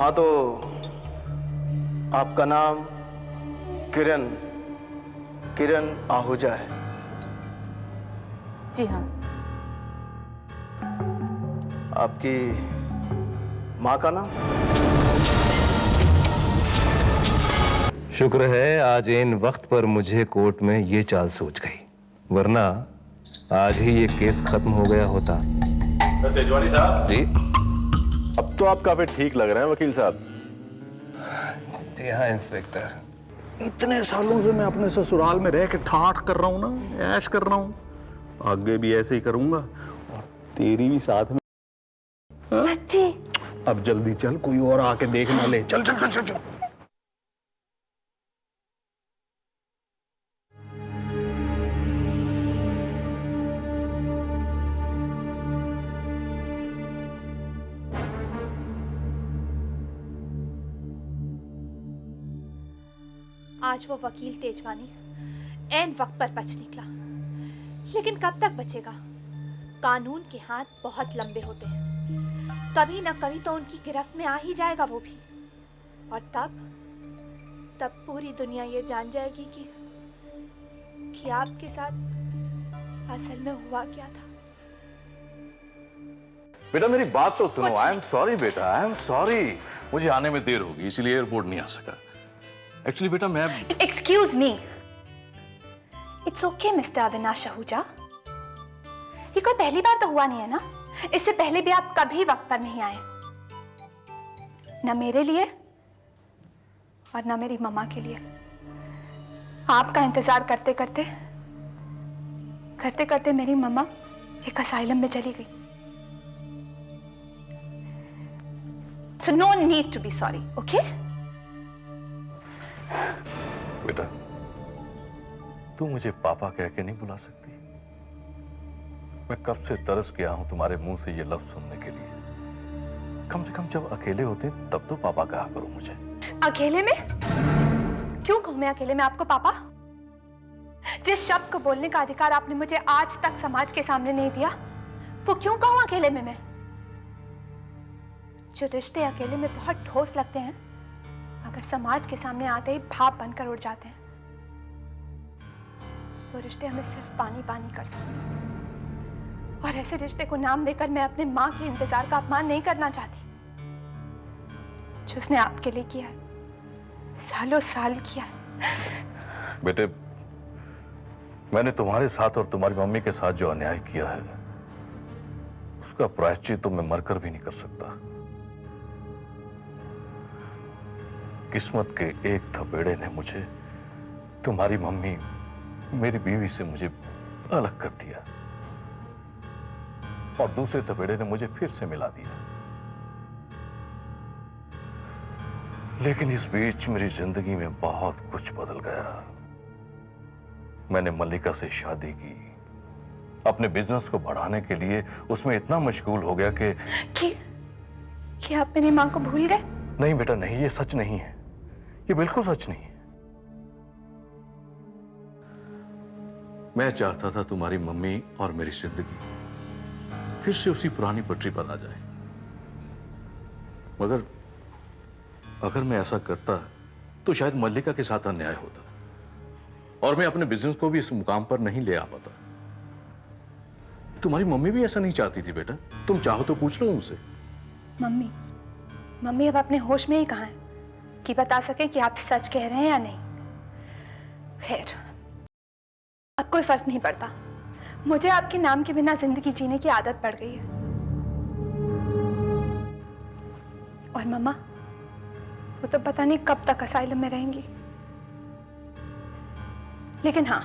हाँ तो आपका नाम किरण किरण आहूजा है? जी हाँ। आपकी माँ का नाम? शुक्र है आज इन वक्त पर मुझे कोर्ट में ये चाल सूझ गई, वरना आज ही ये केस खत्म हो गया होता। तेजवानी साहब जी अब तो आप काफी ठीक लग रहे हैं वकील साहब। जी हाँ इंस्पेक्टर। इतने सालों से मैं अपने ससुराल में रह के ठाठ कर रहा हूँ ना, ऐश कर रहा हूँ, आगे भी ऐसे ही करूंगा और तेरी भी साथ में। सच्ची? अब जल्दी चल, कोई और आके देख ना ले। चल चल चल चल, चल। आज वो वकील तेजवानी ऐन वक्त पर बच निकला, लेकिन कब तक बचेगा? कानून के हाथ बहुत लंबे होते हैं, कभी ना कभी तो उनकी गिरफ्त में आ ही जाएगा वो भी। और तब पूरी दुनिया ये जान जाएगी कि आपके साथ असल में हुआ क्या था। बेटा मेरी बात तो सुनो। कुछ आई एम सॉरी बेटा, आई एम सॉरी। मुझे आने में देर होगी इसलिए एयरपोर्ट नहीं आ सका। एक्चुअली बेटा मैं excuse me. It's okay mister Avinash Ahuja, ये कोई पहली बार तो हुआ नहीं है ना? इससे पहले भी आप कभी वक्त पर नहीं आए, न मेरे लिए और न मेरी मम्मा के लिए। आपका इंतजार करते करते करते करते मेरी मम्मा एक असाइलम में चली गई। So no need to be sorry, okay? बेटा तू मुझे पापा कह के नहीं बुला सकती? मैं कब से तरस गया हूं तुम्हारे मुंह से ये लफ्ज सुनने के लिए। कम से कम जब अकेले होते तब तो पापा कहा करो मुझे। अकेले में? क्यों कहूं मैं अकेले में आपको पापा? जिस शब्द को बोलने का अधिकार आपने मुझे आज तक समाज के सामने नहीं दिया, वो क्यों कहूं अकेले में मैं? जो रिश्ते अकेले में बहुत ठोस लगते हैं, मगर समाज के सामने आते ही भाप बनकर उड़ जाते हैं, वो रिश्ते हमें सिर्फ पानी पानी कर सकते हैं। और ऐसे रिश्ते को नाम देकर मैं अपने माँ के इंतजार का अपमान नहीं करना चाहती, जो उसने आपके लिए किया है, सालों साल किया है। बेटे मैंने तुम्हारे साथ और तुम्हारी मम्मी के साथ जो अन्याय किया है उसका प्रायश्चित तो मैं मरकर भी नहीं कर सकता। किस्मत के एक थपेड़े ने मुझे, तुम्हारी मम्मी, मेरी बीवी से मुझे अलग कर दिया और दूसरे थपेड़े ने मुझे फिर से मिला दिया। लेकिन इस बीच मेरी जिंदगी में बहुत कुछ बदल गया। मैंने मल्लिका से शादी की, अपने बिजनेस को बढ़ाने के लिए उसमें इतना मशगूल हो गया कि आप मेरी माँ को भूल गए? नहीं बेटा नहीं, ये सच नहीं है, ये बिल्कुल सच नहीं है। मैं चाहता था तुम्हारी मम्मी और मेरी जिंदगी फिर से उसी पुरानी पटरी पर आ जाए, मगर अगर मैं ऐसा करता तो शायद मल्लिका के साथ अन्याय होता और मैं अपने बिजनेस को भी इस मुकाम पर नहीं ले आ पाता। तुम्हारी मम्मी भी ऐसा नहीं चाहती थी बेटा, तुम चाहो तो पूछ लो उनसे। मम्मी अब अपने होश में ही कहाँ है कि बता सके कि आप सच कह रहे हैं या नहीं? खैर, अब कोई फर्क नहीं पड़ता, मुझे आपके नाम के बिना जिंदगी जीने की आदत पड़ गई है। और मम्मा, वो तो पता नहीं कब तक असाइलम में रहेंगी। लेकिन हाँ,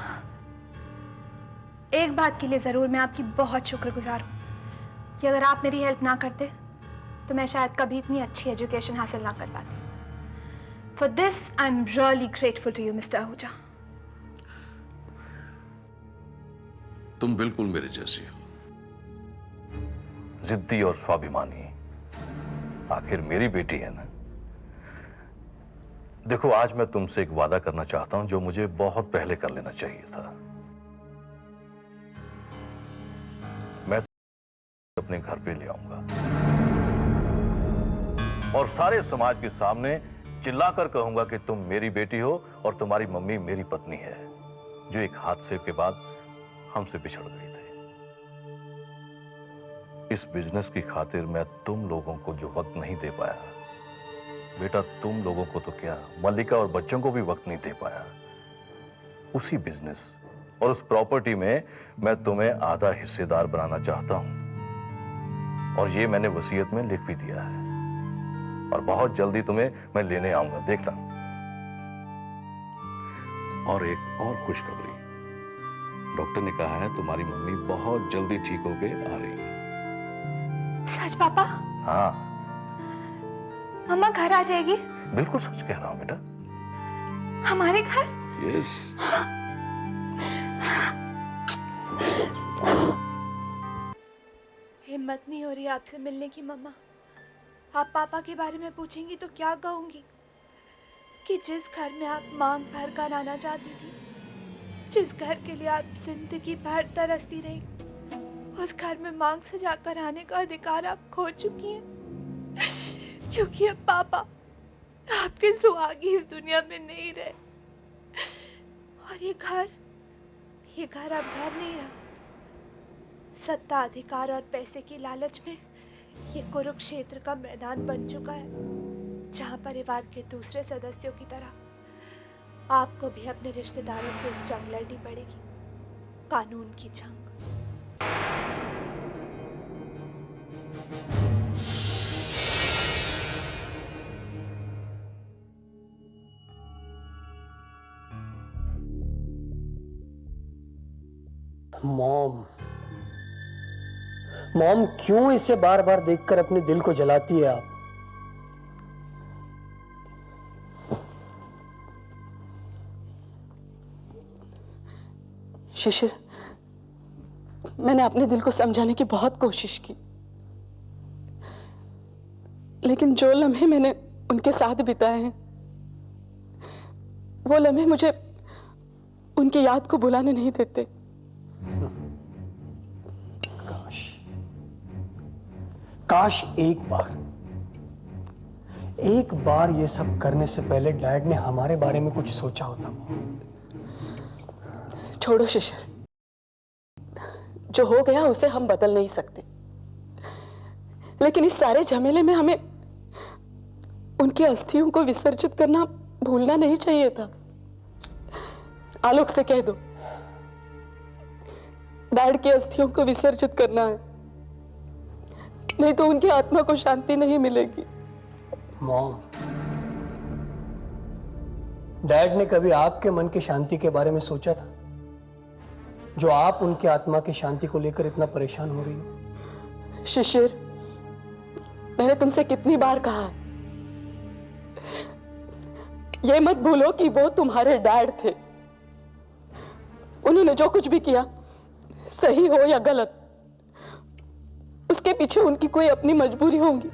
एक बात के लिए जरूर मैं आपकी बहुत शुक्रगुजार हूं कि अगर आप मेरी हेल्प ना करते तो मैं शायद कभी इतनी अच्छी एजुकेशन हासिल ना कर पाती। For this I am really grateful to you mister Ahuja. तुम बिल्कुल मेरे जैसी हो, जिद्दी और स्वाभिमानी। आखिर मेरी बेटी है ना। देखो आज मैं तुमसे एक वादा करना चाहता हूं जो मुझे बहुत पहले कर लेना चाहिए था। मैं अपने घर पे ले आऊंगा और सारे समाज के सामने चिल्लाकर कहूंगा कि तुम मेरी बेटी हो और तुम्हारी मम्मी मेरी पत्नी है, जो एक हादसे के बाद हमसे बिछड़ गई थी। इस बिजनेस की खातिर मैं तुम लोगों को जो वक्त नहीं दे पाया, बेटा तुम लोगों को तो क्या, मल्लिका और बच्चों को भी वक्त नहीं दे पाया। उसी बिजनेस और उस प्रॉपर्टी में मैं तुम्हें आधा हिस्सेदार बनाना चाहता हूं, और ये मैंने वसीयत में लिख भी दिया है, और बहुत जल्दी तुम्हें मैं लेने आऊंगा, देखना। और एक और खुशखबरी, डॉक्टर ने कहा है तुम्हारी मम्मी बहुत जल्दी ठीक होके आ रही है। सच पापा? हाँ मम्मा घर आ जाएगी? बिल्कुल सच कह रहा हूं बेटा। हमारे घर? यस। हिम्मत नहीं हो रही आपसे मिलने की मम्मा। आप पापा के बारे में पूछेंगी तो क्या कहूंगी कि जिस घर में आप मांग भर कर आना चाहती थी, जिस घर के लिए आप जिंदगी भर तरसती रही, उस घर में मांग से जाकर आने का अधिकार आप खो चुकी हैं, क्योंकि अब पापा आपके सुहागी इस दुनिया में नहीं रहे। और ये घर अब घर नहीं रहा। सत्ता, अधिकार और पैसे की लालच में ये कुरुक्षेत्र का मैदान बन चुका है, जहां परिवार के दूसरे सदस्यों की तरह आपको भी अपने रिश्तेदारों से जंग लड़नी पड़ेगी, कानून की जंग। मॉम क्यों इसे बार बार देखकर अपने दिल को जलाती है आप? शिशिर, मैंने अपने दिल को समझाने की बहुत कोशिश की, लेकिन जो लम्हे मैंने उनके साथ बिताए हैं, वो लम्हे मुझे उनकी याद को भुलाने नहीं देते। काश एक बार ये सब करने से पहले डैड ने हमारे बारे में कुछ सोचा होता। छोड़ो शिशिर, जो हो गया उसे हम बदल नहीं सकते, लेकिन इस सारे झमेले में हमें उनकी अस्थियों को विसर्जित करना भूलना नहीं चाहिए था। आलोक से कह दो, डैड की अस्थियों को विसर्जित करना है, नहीं तो उनकी आत्मा को शांति नहीं मिलेगी। मॉम, डैड ने कभी आपके मन की शांति के बारे में सोचा था, जो आप उनकी आत्मा की शांति को लेकर इतना परेशान हो रही हो? शिशिर, मैंने तुमसे कितनी बार कहा है, ये मत भूलो कि वो तुम्हारे डैड थे। उन्होंने जो कुछ भी किया, सही हो या गलत, उसके पीछे उनकी कोई अपनी मजबूरी होगी।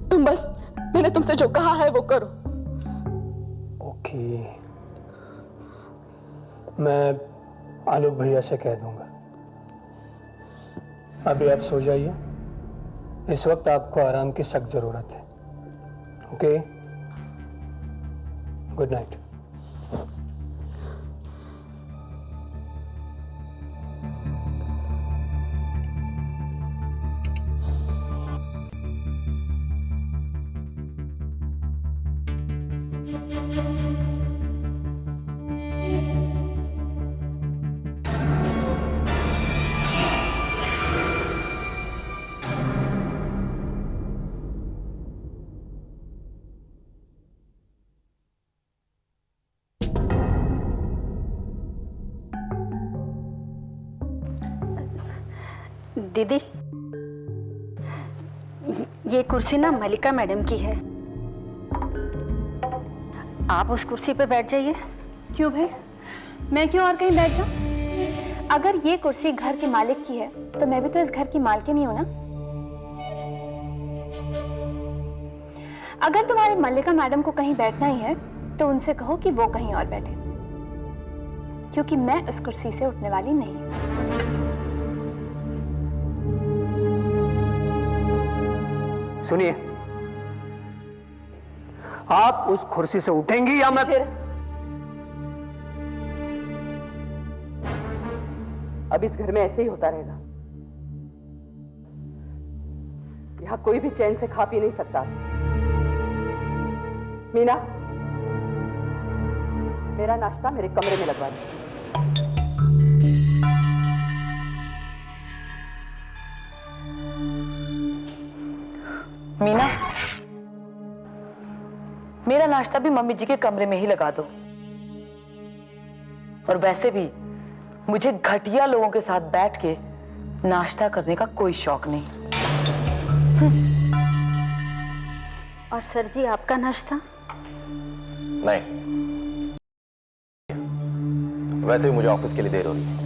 तुम बस मैंने तुमसे जो कहा है वो करो। ओके, मैं आलोक भैया से कह दूंगा। अभी आप सो जाइए, इस वक्त आपको आराम की सख्त जरूरत है। Okay, good night. दीदी, ये कुर्सी ना मल्लिका मैडम की है, आप उस कुर्सी पे बैठ जाइए। क्यों भाई, मैं क्यों और कहीं बैठ जाऊं? अगर ये कुर्सी घर के मालिक की है तो मैं भी तो इस घर की मालकिन ही हूं ना। अगर तुम्हारी मल्लिका मैडम को कहीं बैठना ही है तो उनसे कहो कि वो कहीं और बैठे, क्योंकि मैं इस कुर्सी से उठने वाली नहीं हूं। सुनिए, आप उस कुर्सी से उठेंगी या मैं अब इस घर में ऐसे ही होता रहेगा। यहां कोई भी चैन से खा पी नहीं सकता। मीना, मेरा नाश्ता मेरे कमरे में लगवा दो। मीना, मेरा नाश्ता भी मम्मी जी के कमरे में ही लगा दो। और वैसे भी मुझे घटिया लोगों के साथ बैठ के नाश्ता करने का कोई शौक नहीं। और सर जी आपका नाश्ता? नहीं, वैसे भी मुझे ऑफिस के लिए देर हो रही है।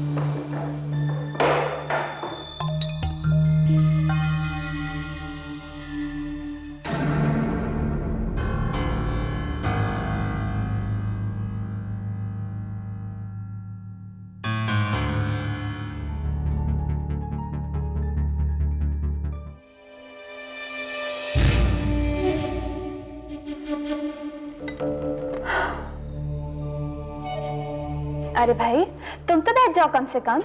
अरे भाई, तुम तो बैठ जाओ कम से कम।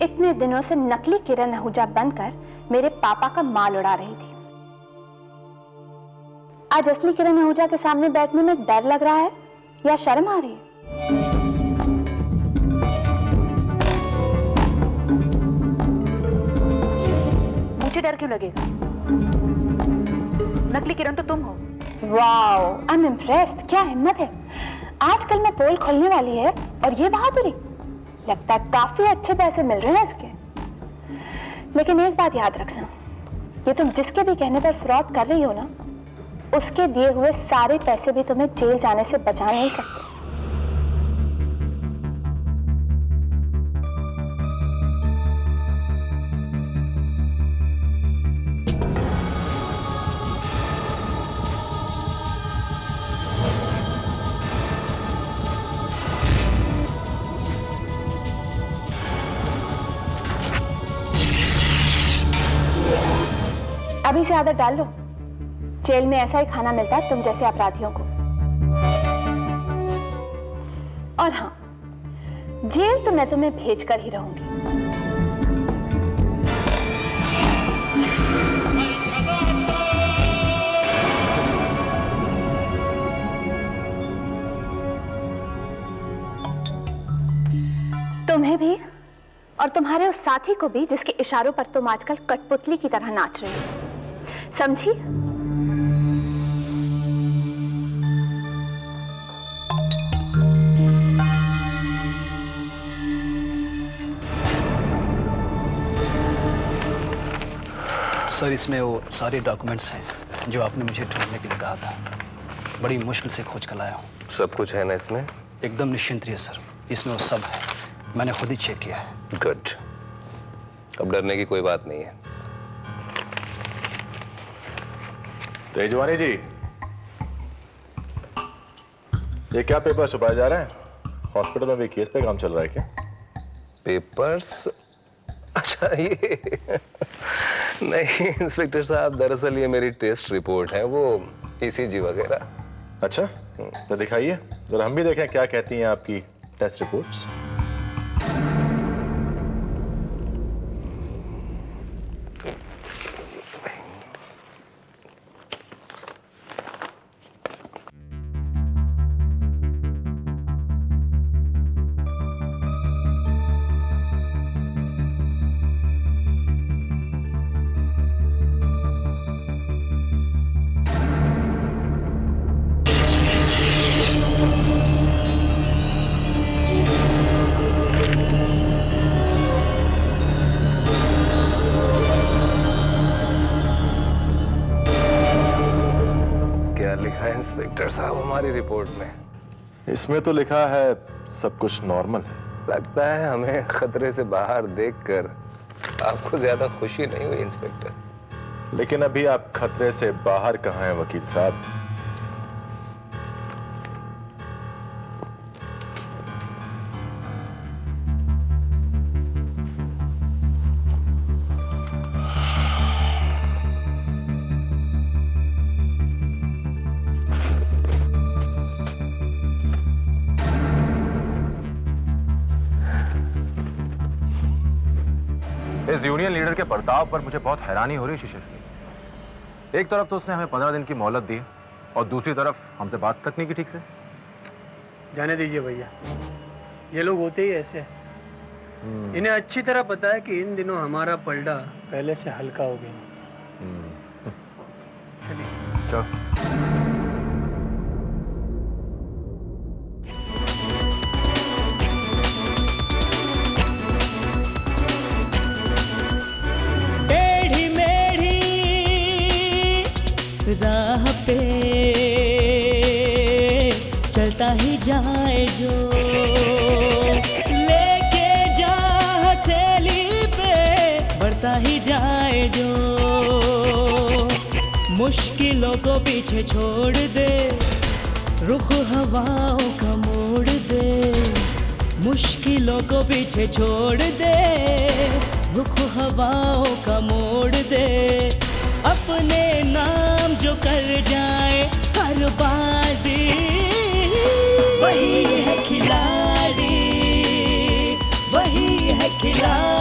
इतने दिनों से नकली किरण आहूजा बनकर मेरे पापा का माल उड़ा रही थी। आज असली किरण आहूजा के सामने बैठने में डर लग रहा है या शर्म आ रही है? मुझे डर क्यों लगेगा? नकली किरण तो तुम हो। Wow, I am impressed. क्या हिम्मत है। आजकल मैं पोल खोलने वाली है और ये बहादुरी। लगता है काफी अच्छे पैसे मिल रहे हैं इसके। लेकिन एक बात याद रखना, ये तुम जिसके भी कहने पर फ्रॉड कर रही हो ना, उसके दिए हुए सारे पैसे भी तुम्हें जेल जाने से बचा नहीं सकते। अभी से आदत डाल लो। जेल में ऐसा ही खाना मिलता है तुम जैसे अपराधियों को। और हाँ, जेल तो मैं तुम्हें भेजकर ही रहूंगी। तुम्हें भी और तुम्हारे उस साथी को भी जिसके इशारों पर तुम आजकल कठपुतली की तरह नाच रही हो। समझी? सर, इसमें वो सारे डॉक्यूमेंट्स हैं जो आपने मुझे ढूंढने के लिए कहा था। बड़ी मुश्किल से खोज कर लाया हूँ। सब कुछ है ना इसमें? एकदम निश्चिंत रहिए सर, इसमें वो सब है। मैंने खुद ही चेक किया है। गुड, अब डरने की कोई बात नहीं है। तेजवानी जी, ये क्या पेपर छुपाए जा रहे हैं? हॉस्पिटल में भी केस पे काम चल रहा है क्या? पेपर्स? अच्छा, ये नहीं इंस्पेक्टर साहब, दरअसल ये मेरी टेस्ट रिपोर्ट है, वो ईसीजी वगैरह। अच्छा, तो दिखाइए जरा, हम भी देखें क्या कहती हैं आपकी टेस्ट रिपोर्ट्स। लिखा है इंस्पेक्टर साहब हमारी रिपोर्ट में? इसमें तो लिखा है सब कुछ नॉर्मल है। लगता है हमें खतरे से बाहर देखकर आपको ज्यादा खुशी नहीं हुई इंस्पेक्टर। लेकिन अभी आप खतरे से बाहर कहाँ हैं वकील साहब? इस यूनियन लीडर के बर्ताव पर मुझे बहुत हैरानी हो रही है शिशिर। एक तरफ तो उसने हमें 15 दिन की मोहलत दी और दूसरी तरफ हमसे बात तक नहीं की ठीक से। जाने दीजिए भैया, ये लोग होते ही ऐसे हैं। इन्हें अच्छी तरह पता है कि इन दिनों हमारा पलड़ा पहले से हल्का हो गया। चल। राह पे चलता ही जाए जो, लेके जा हथेली पे बढ़ता ही जाए जो, मुश्किलों को पीछे छोड़ दे, रुख हवाओं का मोड़ दे, मुश्किलों को पीछे छोड़ दे, रुख हवाओं का मोड़ दे, अपने नाम जो कर जाए हर बाजी, वही है खिलाड़ी, वही है खिलाड़ी।